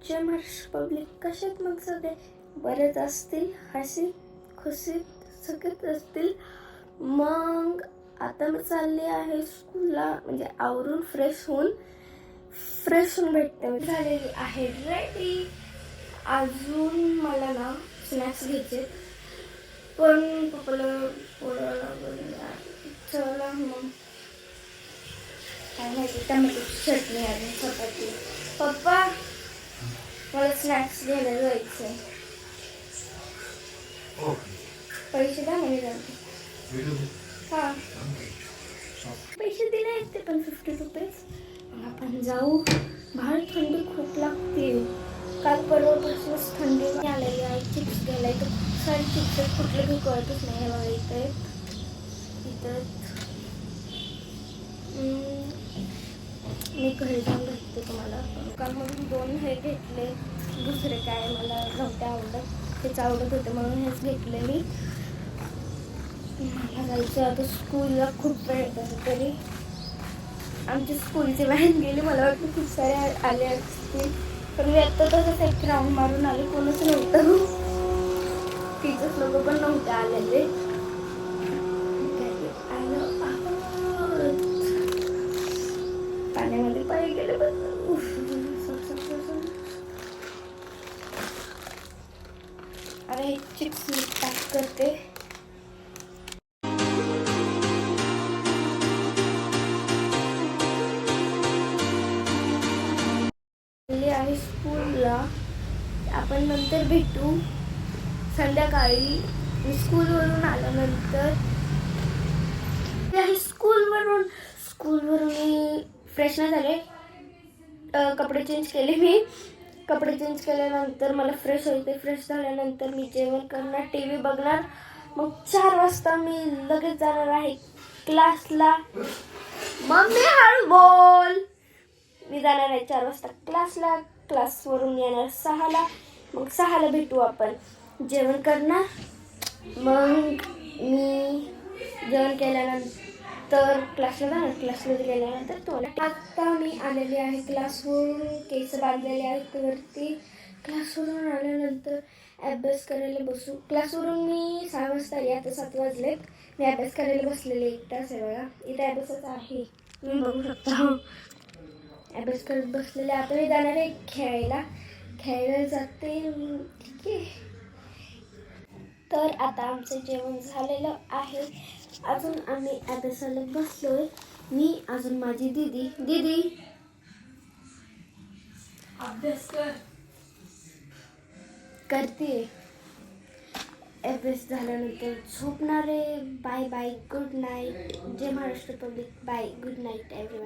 जय Maharashtra public. कशात मग सगळे बरेच असतील, हसी खुशीत सगळेच असतील. मग आता मी चालली आहे स्कूलला, म्हणजे आवरून फ्रेश होऊन भेटते. मी झालेली आहे रेडी. अजून मला ना स्नॅक्स घ्यायचे, पण पप्पाला पोळा लागली. चला मग काय माहिती, टमॅटोची चटणी आणि चपाती. पप्पा मला स्नॅक्स घ्यायला जायचं आहे. पैसे द्या म्हणजे जाते. हां पैसे दिले आहेत ते पण 50 रुपीज. आपण जाऊ. बाहेर थंडी खूप लागते. काल परवापासूनच थंडी आलेली आहे. चिप्स घ्यायला तर खूप सारे चिप्स आहेत, कुठले काही कळतच नाही. बघा इथं मी घरी जाऊन भेटते तुम्हाला. कालमधून 2 हे घेतले, दुसरे काय मला नव्हते आवडत, तेच आवडत होते म्हणून हेच घेतले मी. मला जायचं आता स्कूलला. खूप वेळ येतात तरी आमची स्कूलची व्हॅन गेली. मला वाटतं खूप सारे आले असतील, पण मी आत्ता तसंच एक राऊंड मारून आले. कोणच नव्हतं, टीचर्स लोक पण नव्हते आलेले. पाण्यामध्ये पाय गेले. अरे चिप्स मी पॅक करते. आहे स्कूलला. आपण नंतर भेटू संध्याकाळी. मी स्कूलवरून आल्यानंतर स्कूलवरून मी फ्रेश नाही झाले, कपडे चेंज केले. मी कपडे चेंज केल्यानंतर मला फ्रेश होते. फ्रेश झाल्यानंतर मी जेवण करणार, TV बघणार. मग 4 वाजता मी लगेच जाणार आहे क्लासला. मम्मी हळू बोल. मी जाणार आहे 4 वाजता क्लासला. क्लासवरून येणार 6ला. मग 6ला भेटू आपण. जेवण करणार. मग मी जेवण केल्यानंतर क्लासला जाणार. क्लासमध्ये गेल्यानंतर तुम्हाला. आता मी आलेली आहे क्लासवरून. केस बांधलेले आहेत वरती. क्लासवरून आल्यानंतर अभ्यास करायला बसू. क्लासवरून मी 6 वाजता आली. आता 7 वाजलेत. मी अभ्यास करायला बसलेले 1 तास आहे. बघा इथे अभ्यासच आहे, तुम्ही बघू शकता. अभ्यास करत बसलेले. आता मी जाणार आहे खेळायला जाते. ठीक आहे. तर आता आमचं जेवण झालेलं आहे. अजून आम्ही अभ्यासाला बसलोय. मी अजून माझी दीदी अभ्यास करते. अभ्यास झाल्यानंतर झोपणार आहे. Bye bye, good night. जय Maharashtra public. Bye, good night everyone.